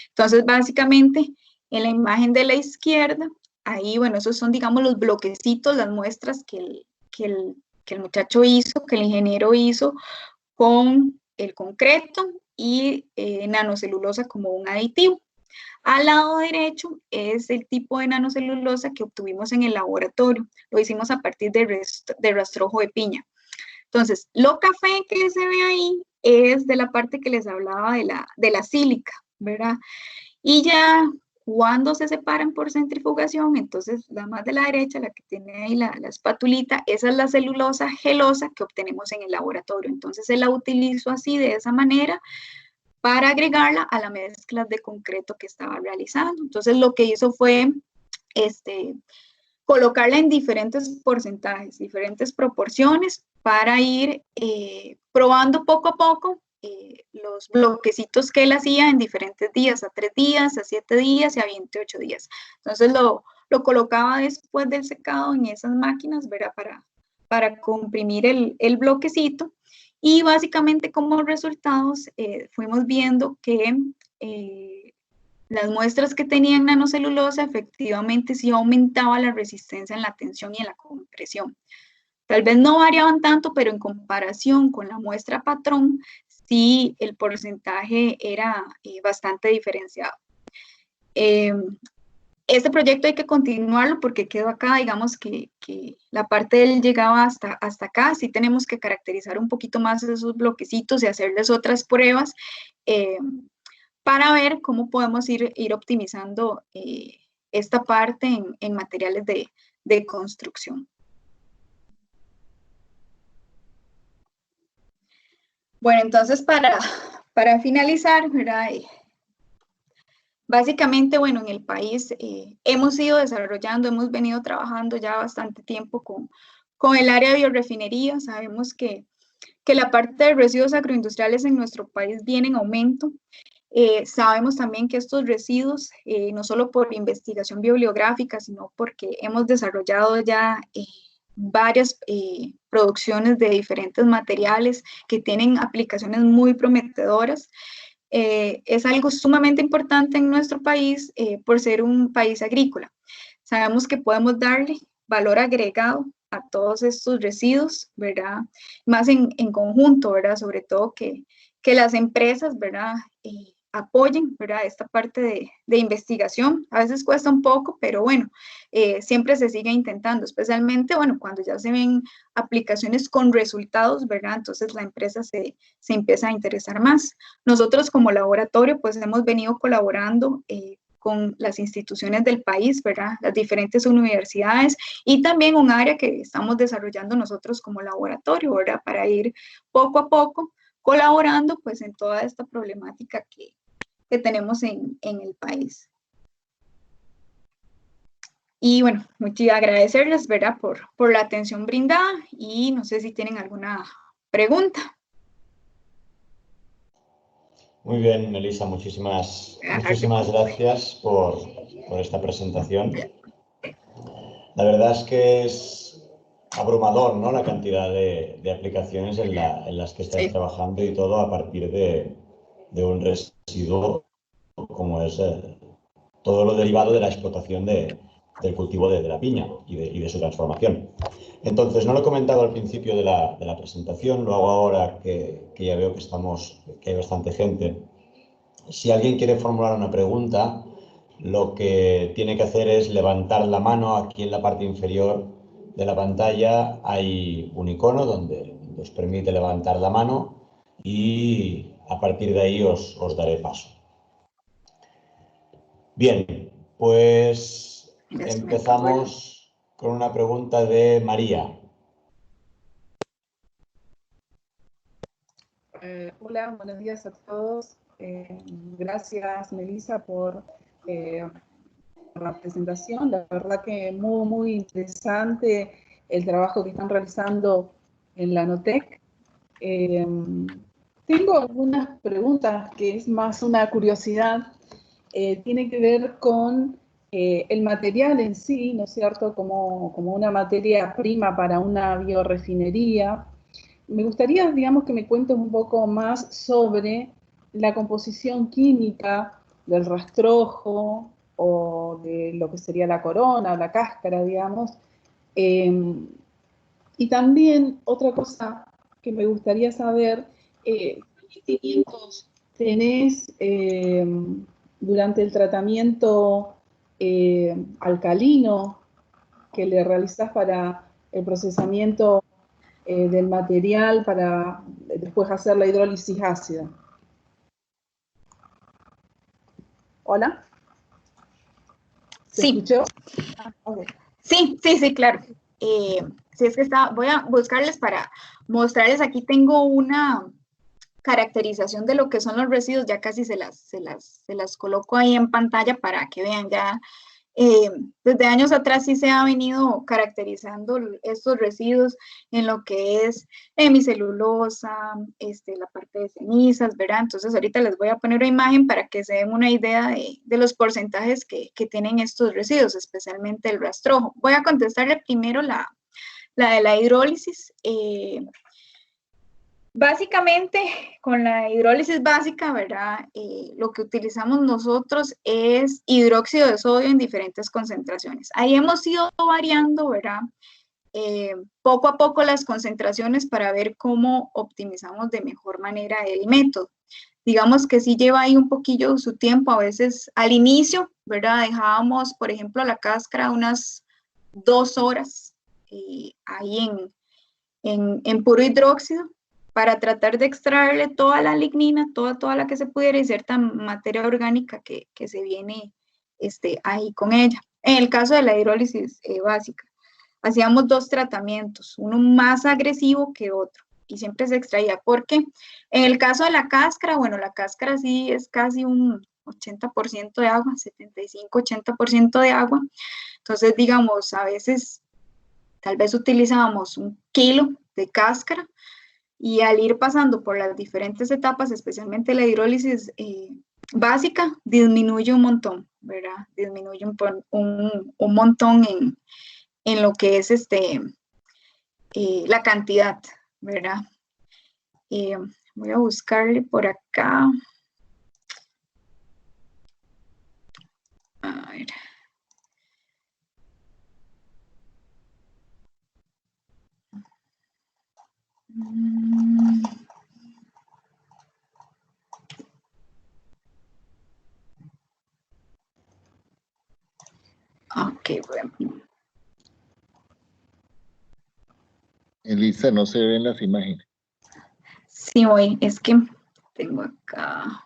Speaker 2: Entonces, básicamente, en la imagen de la izquierda, ahí, bueno, esos son, digamos, los bloquecitos, las muestras que el muchacho hizo, que el ingeniero hizo con el concreto y nanocelulosa como un aditivo. Al lado derecho es el tipo de nanocelulosa que obtuvimos en el laboratorio. Lo hicimos a partir de rastrojo de piña. Entonces, lo café que se ve ahí es de la parte que les hablaba de la sílica, ¿verdad? Y ya cuando se separan por centrifugación, entonces la más de la derecha, la que tiene ahí la espatulita, esa es la celulosa gelosa que obtenemos en el laboratorio. Entonces se la utilizo así, de esa manera, para agregarla a la mezcla de concreto que estaba realizando. Entonces lo que hizo fue colocarla en diferentes porcentajes, diferentes proporciones, para ir probando poco a poco los bloquecitos que él hacía en diferentes días, a 3 días, a 7 días y a 28 días. Entonces lo colocaba después del secado en esas máquinas, ¿verdad? Para comprimir el bloquecito. Y básicamente como resultados fuimos viendo que las muestras que tenían nanocelulosa efectivamente sí aumentaba la resistencia en la tensión y en la compresión. Tal vez no variaban tanto, pero en comparación con la muestra patrón, sí el porcentaje era bastante diferenciado. Este proyecto hay que continuarlo porque quedó acá, digamos que la parte de él llegaba hasta acá. Sí tenemos que caracterizar un poquito más esos bloquecitos y hacerles otras pruebas para ver cómo podemos ir optimizando esta parte en materiales de construcción. Bueno, entonces para finalizar, ¿verdad? Básicamente, bueno, en el país hemos ido desarrollando, hemos venido trabajando ya bastante tiempo con el área de biorefinería. Sabemos que la parte de residuos agroindustriales en nuestro país viene en aumento. Sabemos también que estos residuos, no solo por investigación bibliográfica, sino porque hemos desarrollado ya varias producciones de diferentes materiales que tienen aplicaciones muy prometedoras. Es algo sumamente importante en nuestro país por ser un país agrícola. Sabemos que podemos darle valor agregado a todos estos residuos, ¿verdad? Más en conjunto, ¿verdad? Sobre todo que las empresas, ¿verdad? Apoyen, ¿verdad? Esta parte de investigación. A veces cuesta un poco, pero bueno, siempre se sigue intentando, especialmente, bueno, cuando ya se ven aplicaciones con resultados, ¿verdad? Entonces la empresa se empieza a interesar más. Nosotros como laboratorio, pues hemos venido colaborando con las instituciones del país, ¿verdad? Las diferentes universidades y también un área que estamos desarrollando nosotros como laboratorio, ¿verdad? Para ir poco a poco colaborando pues en toda esta problemática que tenemos en el país. Y bueno, muchas agradecerles, ¿verdad? Por la atención brindada y no sé si tienen alguna pregunta.
Speaker 1: Muy bien, Melissa, muchísimas gracias por esta presentación. La verdad es que es abrumador, ¿no? La cantidad de aplicaciones en las que estáis trabajando y todo a partir de un residuo como es todo lo derivado de la explotación del cultivo de la piña y de su transformación. Entonces, no lo he comentado al principio de la presentación, lo hago ahora que ya veo que hay bastante gente. Si alguien quiere formular una pregunta, lo que tiene que hacer es levantar la mano. Aquí en la parte inferior de la pantalla hay un icono donde os permite levantar la mano y a partir de ahí os daré paso. Bien, pues empezamos con una pregunta de María.
Speaker 4: Hola, buenos días a todos. Gracias, Melissa, por la presentación. La verdad que muy, muy interesante el trabajo que están realizando en la Nanotech. Tengo algunas preguntas que es más una curiosidad. Tiene que ver con el material en sí, ¿no es cierto?, como una materia prima para una biorefinería. Me gustaría, digamos, que me cuentes un poco más sobre la composición química del rastrojo o de lo que sería la corona o la cáscara, digamos. Y también otra cosa que me gustaría saber, ¿qué conocimientos tenés durante el tratamiento alcalino que le realizás para el procesamiento del material para después hacer la hidrólisis ácida? ¿Hola? ¿Se
Speaker 2: Sí.
Speaker 4: escuchó? Ah, okay.
Speaker 2: Sí, claro. Si es que voy a buscarles para mostrarles. Aquí tengo una caracterización de lo que son los residuos, ya casi se las coloco ahí en pantalla para que vean ya. Desde años atrás sí se ha venido caracterizando estos residuos en lo que es hemicelulosa, la parte de cenizas, ¿verdad? Entonces ahorita les voy a poner una imagen para que se den una idea de los porcentajes que tienen estos residuos, especialmente el rastrojo. Voy a contestarle primero la de la hidrólisis. Básicamente, con la hidrólisis básica, ¿verdad? Lo que utilizamos nosotros es hidróxido de sodio en diferentes concentraciones. Ahí hemos ido variando, ¿verdad? Poco a poco las concentraciones para ver cómo optimizamos de mejor manera el método. Digamos que sí lleva ahí un poquillo su tiempo, a veces al inicio, ¿verdad? Dejábamos, por ejemplo, la cáscara unas 2 horas ahí en puro hidróxido, para tratar de extraerle toda la lignina, toda la que se pudiera, y cierta materia orgánica que se viene ahí con ella. En el caso de la hidrólisis básica, hacíamos 2 tratamientos, uno más agresivo que otro, y siempre se extraía, porque en el caso de la cáscara, bueno, la cáscara sí es casi un 80% de agua, 75-80% de agua. Entonces, digamos, a veces tal vez utilizábamos 1 kilo de cáscara, y al ir pasando por las diferentes etapas, especialmente la hidrólisis básica, disminuye un montón, ¿verdad? Disminuye un montón en lo que es la cantidad, ¿verdad? Voy a buscarle por acá. A ver. Ok, bueno.
Speaker 3: Elisa, no se ven las imágenes.
Speaker 2: Sí, voy, es que tengo acá.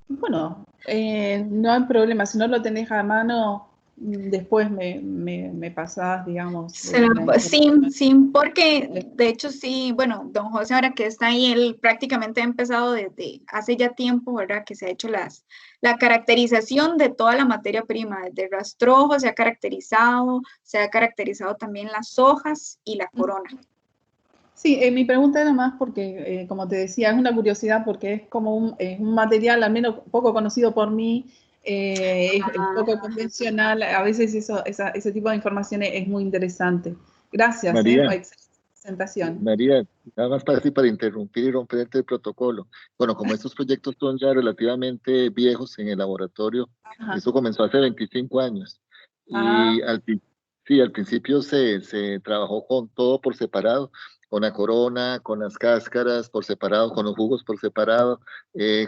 Speaker 4: Bueno, no hay problema. Si no lo tenés a mano, después me pasás, digamos.
Speaker 2: Sí, porque de hecho sí, bueno, don José ahora que está ahí, él prácticamente ha empezado desde hace ya tiempo, ¿verdad? Que se ha hecho la caracterización de toda la materia prima, desde rastrojo se ha caracterizado también las hojas y la corona.
Speaker 4: Sí, mi pregunta era más porque, como te decía, es una curiosidad porque es como es un material, al menos poco conocido por mí, es poco convencional. A veces ese tipo de información es muy interesante. Gracias,
Speaker 3: María,
Speaker 4: por la presentación.
Speaker 3: María, nada más para, así, para interrumpir y romper el protocolo. Bueno, como estos proyectos son ya relativamente viejos en el laboratorio,
Speaker 4: Ajá.
Speaker 3: eso comenzó hace 25 años.
Speaker 4: Ah.
Speaker 3: Y sí, al principio se trabajó con todo por separado, con la corona, con las cáscaras por separado, con los jugos por separado,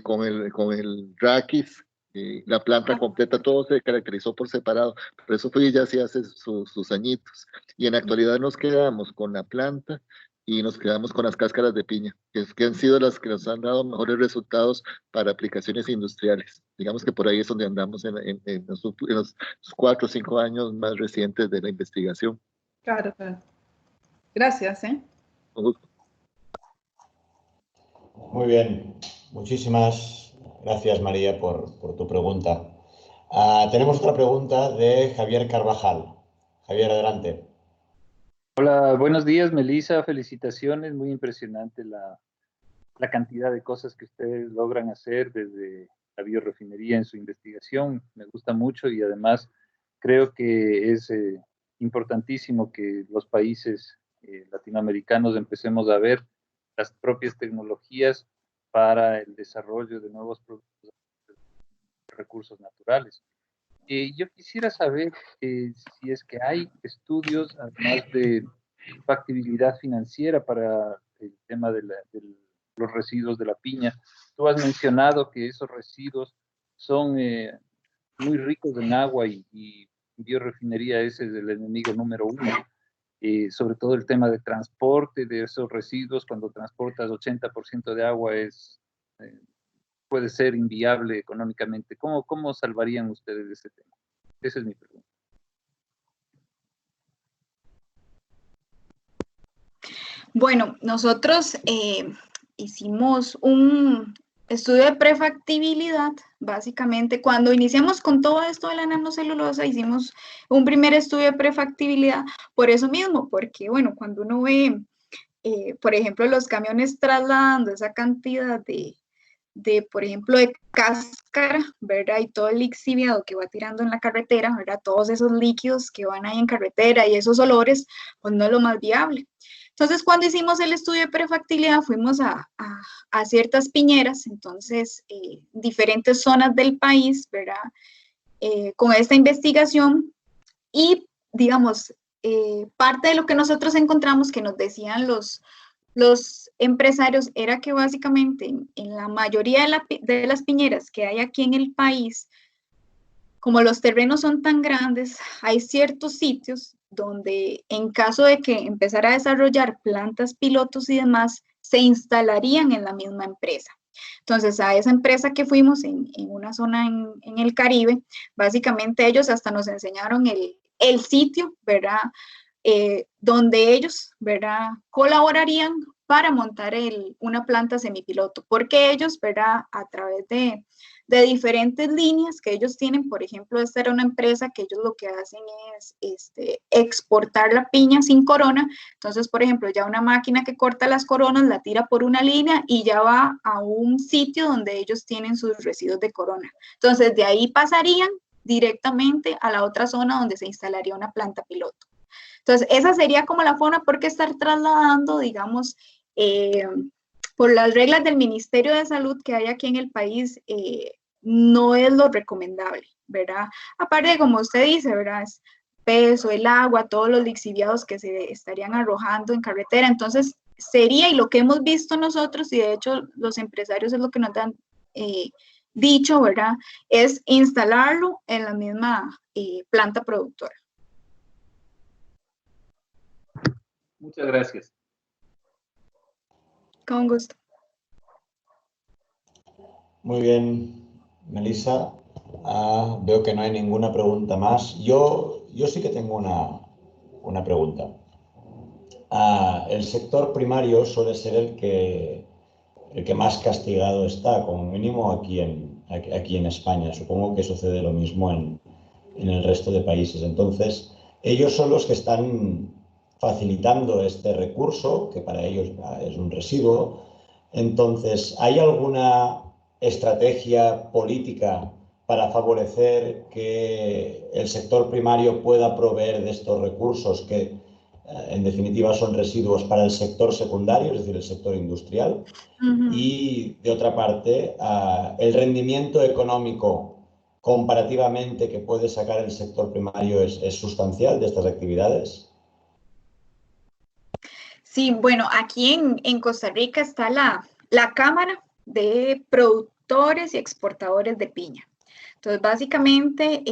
Speaker 3: con el raquis, la planta completa, todo se caracterizó por separado. Pero eso fue ya hace sus añitos. Y en la actualidad nos quedamos con la planta y nos quedamos con las cáscaras de piña, que han sido las que nos han dado mejores resultados para aplicaciones industriales. Digamos que por ahí es donde andamos en los 4 o 5 años más recientes de la investigación.
Speaker 4: Claro. Gracias,
Speaker 3: Con gusto.
Speaker 1: Muy bien. Muchísimas gracias, María, por tu pregunta. Tenemos otra pregunta de Javier Carvajal. Javier, adelante.
Speaker 5: Hola, buenos días, Melissa. Felicitaciones. Muy impresionante la cantidad de cosas que ustedes logran hacer desde la biorefinería en su investigación. Me gusta mucho y además creo que es importantísimo que los países latinoamericanos empecemos a ver las propias tecnologías para el desarrollo de nuevos productos de recursos naturales. Yo quisiera saber si es que hay estudios, además de factibilidad financiera para el tema de los residuos de la piña. Tú has mencionado que esos residuos son muy ricos en agua y biorefinería ese es el enemigo número uno. Sobre todo el tema de transporte de esos residuos, cuando transportas 80% de agua puede ser inviable económicamente. ¿Cómo salvarían ustedes ese tema? Esa es mi pregunta.
Speaker 2: Bueno, nosotros hicimos un estudio de prefactibilidad, básicamente. Cuando iniciamos con todo esto de la nanocelulosa, hicimos un primer estudio de prefactibilidad, por eso mismo, porque, bueno, cuando uno ve, por ejemplo, los camiones trasladando esa cantidad por ejemplo, de cáscara, ¿verdad? Y todo el lixiviado que va tirando en la carretera, ¿verdad? Todos esos líquidos que van ahí en carretera y esos olores, pues no es lo más viable. Entonces, cuando hicimos el estudio de prefactibilidad, fuimos a ciertas piñeras, entonces, diferentes zonas del país, ¿verdad? Con esta investigación y, digamos, parte de lo que nosotros encontramos que nos decían los empresarios era que básicamente en la mayoría de las piñeras que hay aquí en el país, como los terrenos son tan grandes, hay ciertos sitios donde en caso de que empezara a desarrollar plantas pilotos y demás, se instalarían en la misma empresa. Entonces, a esa empresa que fuimos en una zona en el Caribe, básicamente ellos hasta nos enseñaron el sitio, ¿verdad? Donde ellos, ¿verdad?, colaborarían para montar una planta semipiloto, porque ellos, ¿verdad?, a través de diferentes líneas que ellos tienen, por ejemplo, esta era una empresa que ellos lo que hacen es exportar la piña sin corona, entonces, por ejemplo, ya una máquina que corta las coronas la tira por una línea y ya va a un sitio donde ellos tienen sus residuos de corona, entonces de ahí pasarían directamente a la otra zona donde se instalaría una planta piloto. Entonces, esa sería como la forma, porque estar trasladando, digamos, por las reglas del Ministerio de Salud que hay aquí en el país, no es lo recomendable, ¿verdad? Aparte, como usted dice, ¿verdad? Es peso, el agua, todos los lixiviados que se estarían arrojando en carretera. Entonces, sería, y lo que hemos visto nosotros, y de hecho los empresarios es lo que nos han dicho, ¿verdad? Es instalarlo en la misma planta productora.
Speaker 5: Muchas gracias.
Speaker 2: Con gusto.
Speaker 1: Muy bien, Melissa. Veo que no hay ninguna pregunta más. Yo sí que tengo una pregunta. El sector primario suele ser el que más castigado está, como mínimo aquí en España. Supongo que sucede lo mismo en el resto de países. Entonces, ellos son los que están facilitando este recurso, que para ellos es un residuo. Entonces, ¿hay alguna estrategia política para favorecer que el sector primario pueda proveer de estos recursos que, en definitiva, son residuos para el sector secundario, es decir, el sector industrial? Y, de otra parte, el rendimiento económico comparativamente que puede sacar el sector primario es sustancial de estas actividades.
Speaker 2: Sí, bueno, aquí en Costa Rica está la Cámara de Productores y Exportadores de Piña. Entonces, básicamente,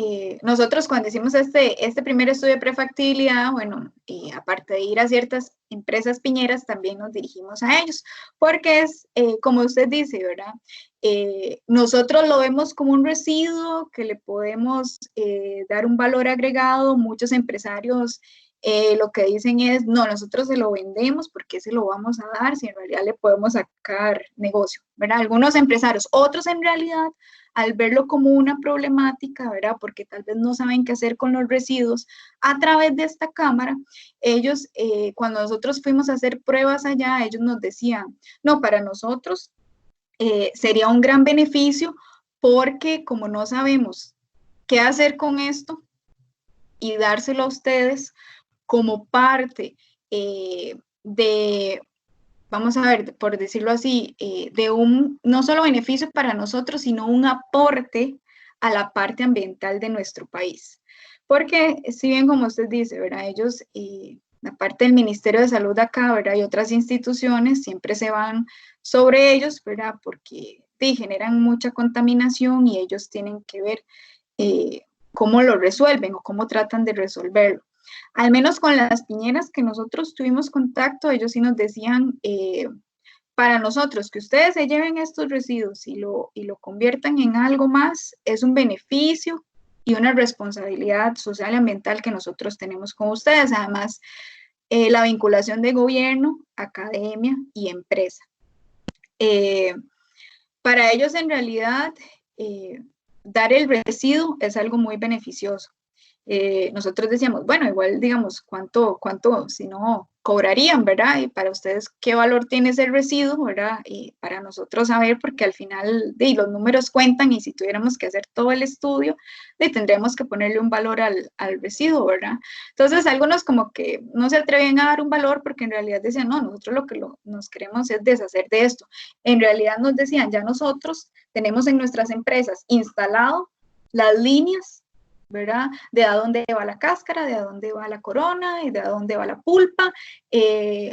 Speaker 2: nosotros cuando hicimos este primer estudio de prefactibilidad, bueno, aparte de ir a ciertas empresas piñeras, también nos dirigimos a ellos, porque es, como usted dice, ¿verdad? Nosotros lo vemos como un residuo que le podemos dar un valor agregado. Muchos empresarios lo que dicen es, no, nosotros se lo vendemos, ¿porque se lo vamos a dar si en realidad le podemos sacar negocio? ¿Verdad? Algunos empresarios, otros en realidad, al verlo como una problemática, ¿verdad? Porque tal vez no saben qué hacer con los residuos, a través de esta cámara, ellos, cuando nosotros fuimos a hacer pruebas allá, ellos nos decían, no, para nosotros sería un gran beneficio porque como no sabemos qué hacer con esto y dárselo a ustedes como parte de, vamos a ver, por decirlo así, de un, no solo beneficio para nosotros, sino un aporte a la parte ambiental de nuestro país. Porque, si bien como usted dice, ¿verdad? Ellos, la parte del Ministerio de Salud acá, ¿verdad? Y otras instituciones siempre se van sobre ellos, ¿verdad? Porque generan mucha contaminación y ellos tienen que ver cómo lo resuelven o cómo tratan de resolverlo. Al menos con las piñeras que nosotros tuvimos contacto, ellos sí nos decían, para nosotros, que ustedes se lleven estos residuos y lo conviertan en algo más, es un beneficio y una responsabilidad social y ambiental que nosotros tenemos con ustedes. Además, la vinculación de gobierno, academia y empresa. Para ellos, en realidad, dar el residuo es algo muy beneficioso. Nosotros decíamos, bueno, igual, digamos, ¿cuánto, si no, cobrarían, ¿verdad? Y para ustedes, ¿qué valor tiene ese residuo, ¿verdad? Y para nosotros saber, porque al final, los números cuentan y si tuviéramos que hacer todo el estudio, tendríamos que ponerle un valor al residuo, ¿verdad? Entonces, algunos como que no se atreven a dar un valor porque en realidad decían, no, nosotros lo que nos queremos es deshacer de esto. En realidad nos decían, ya nosotros tenemos en nuestras empresas instalado las líneas, ¿verdad? De a dónde va la cáscara, de a dónde va la corona y de a dónde va la pulpa.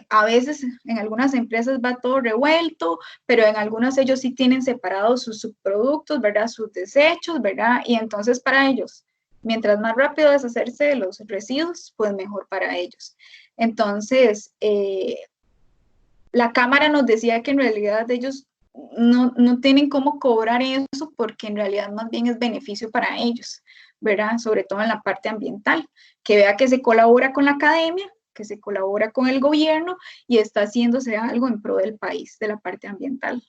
Speaker 2: A veces en algunas empresas va todo revuelto, pero en algunas ellos sí tienen separados sus subproductos, ¿verdad? Sus desechos, ¿verdad? Y entonces para ellos, mientras más rápido deshacerse de los residuos, pues mejor para ellos. Entonces, la Cámara nos decía que en realidad ellos no tienen cómo cobrar eso porque en realidad más bien es beneficio para ellos, ¿verdad? Sobre todo en la parte ambiental, que vea que se colabora con la academia, que se colabora con el gobierno y está haciéndose algo en pro del país, de la parte ambiental.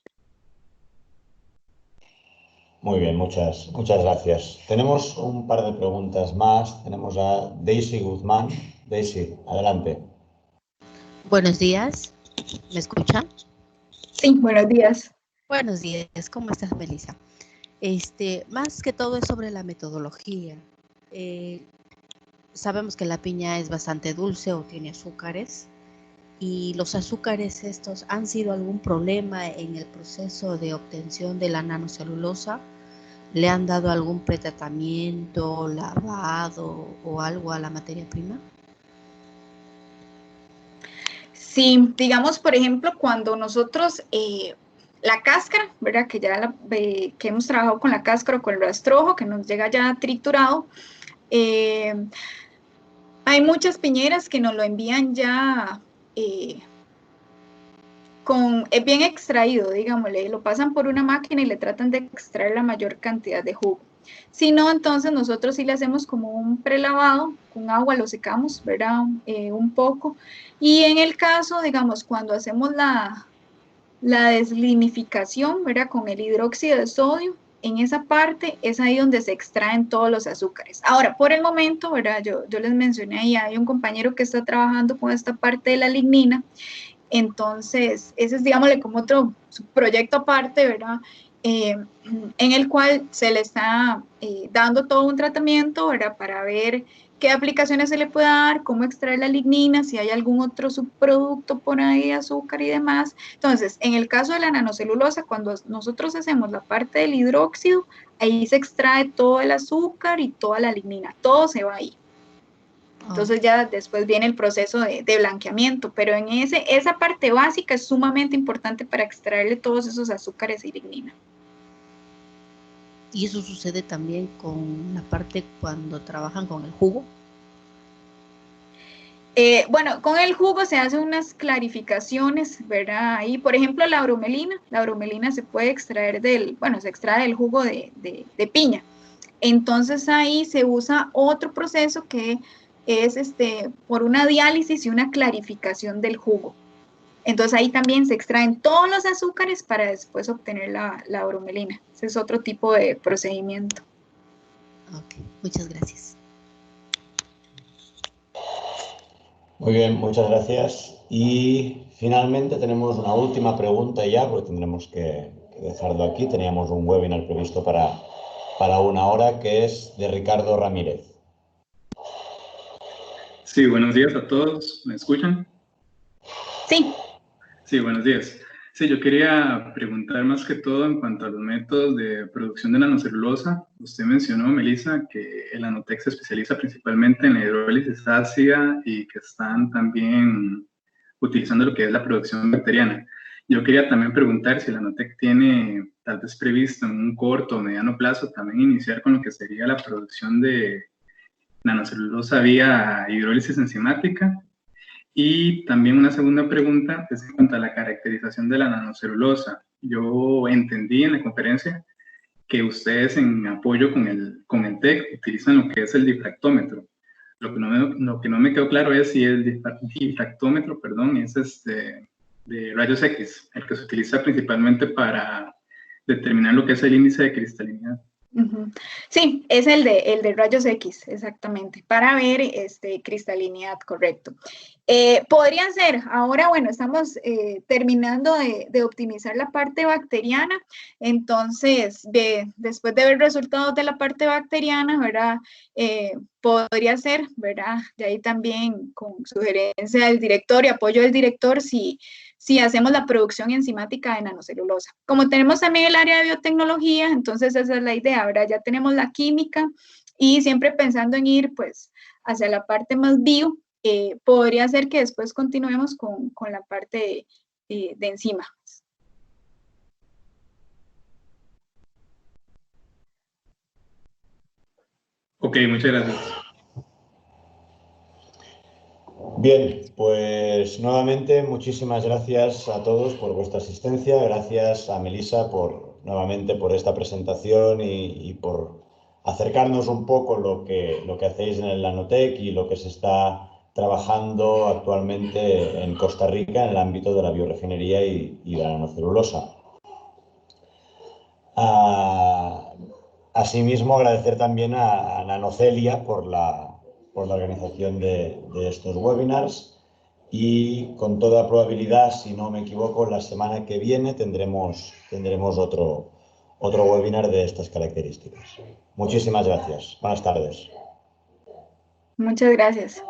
Speaker 1: Muy bien, muchas gracias. Tenemos un par de preguntas más. Tenemos a Daisy Guzmán. Daisy, adelante.
Speaker 6: Buenos días, ¿me escuchan?
Speaker 2: Sí, buenos días.
Speaker 6: Buenos días, ¿cómo estás, Melissa? Más que todo es sobre la metodología. Sabemos que la piña es bastante dulce o tiene azúcares, y los azúcares estos han sido algún problema en el proceso de obtención de la nanocelulosa. ¿Le han dado algún pretratamiento, lavado o algo a la materia prima?
Speaker 2: Sí, digamos, por ejemplo, cuando nosotros, la cáscara, ¿verdad? Que ya que hemos trabajado con la cáscara o con el rastrojo, que nos llega ya triturado, hay muchas piñeras que nos lo envían ya bien extraído, digámosle, lo pasan por una máquina y le tratan de extraer la mayor cantidad de jugo. Si no, entonces nosotros sí le hacemos como un prelavado, con agua lo secamos, ¿verdad? Un poco. Y en el caso, digamos, cuando hacemos la deslimificación, ¿verdad? Con el hidróxido de sodio, en esa parte es ahí donde se extraen todos los azúcares. Ahora, por el momento, ¿verdad? Yo les mencioné ahí, hay un compañero que está trabajando con esta parte de la lignina. Entonces, ese es, digámosle, como otro proyecto aparte, ¿verdad? En el cual se le está dando todo un tratamiento, ¿verdad? Para ver qué aplicaciones se le puede dar, cómo extraer la lignina, si hay algún otro subproducto por ahí, azúcar y demás. Entonces, en el caso de la nanocelulosa, cuando nosotros hacemos la parte del hidróxido, ahí se extrae todo el azúcar y toda la lignina, todo se va ahí. Entonces ya después viene el proceso de blanqueamiento, pero en esa parte básica es sumamente importante para extraerle todos esos azúcares y lignina.
Speaker 6: ¿Y eso sucede también con la parte cuando trabajan con el jugo?
Speaker 2: Bueno, con el jugo se hacen unas clarificaciones, ¿verdad? Ahí, por ejemplo, la bromelina se puede extraer se extrae del jugo de piña. Entonces ahí se usa otro proceso que es por una diálisis y una clarificación del jugo. Entonces ahí también se extraen todos los azúcares para después obtener la bromelina. Ese es otro tipo de procedimiento.
Speaker 6: Ok, muchas gracias.
Speaker 1: Muy bien, muchas gracias. Y finalmente tenemos una última pregunta ya, porque tendremos que dejarlo aquí. Teníamos un webinar previsto para 1 hora, que es de Ricardo Ramírez.
Speaker 7: Sí, buenos días a todos. ¿Me escuchan?
Speaker 2: Sí.
Speaker 7: Sí, buenos días. Sí, yo quería preguntar más que todo en cuanto a los métodos de producción de nanocelulosa. Usted mencionó, Melissa, que el Nanotec se especializa principalmente en la hidrólisis ácida y que están también utilizando lo que es la producción bacteriana. Yo quería también preguntar si el Nanotec tiene tal vez previsto en un corto o mediano plazo también iniciar con lo que sería la producción de nanocelulosa vía hidrólisis enzimática. Y también una segunda pregunta es en cuanto a la caracterización de la nanocelulosa. Yo entendí en la conferencia que ustedes en apoyo con el TEC utilizan lo que es el difractómetro. Lo que no me quedó claro es si el difractómetro, perdón, es de rayos X, el que se utiliza principalmente para determinar lo que es el índice de cristalinidad.
Speaker 2: Sí, es el de rayos X, exactamente, para ver cristalinidad, correcto. Podría ser, ahora bueno, estamos terminando de optimizar la parte bacteriana, entonces después de ver resultados de la parte bacteriana, ¿verdad? Podría ser, ¿verdad? De ahí también con sugerencia del director y apoyo del director, si hacemos la producción enzimática de nanocelulosa. Como tenemos también el área de biotecnología, entonces esa es la idea, ¿verdad? Ya tenemos la química y siempre pensando en ir pues hacia la parte más bio, podría ser que después continuemos con la parte de enzimas.
Speaker 7: Ok, muchas gracias.
Speaker 1: Bien, pues nuevamente muchísimas gracias a todos por vuestra asistencia. Gracias a Melissa nuevamente por esta presentación y por acercarnos un poco lo que hacéis en el Nanotec y lo que se está trabajando actualmente en Costa Rica en el ámbito de la biorefinería y la nanocelulosa. Asimismo, agradecer también a Nanocelia por la organización de estos webinars y con toda probabilidad, si no me equivoco, la semana que viene tendremos otro webinar de estas características. Muchísimas gracias. Buenas tardes.
Speaker 2: Muchas gracias.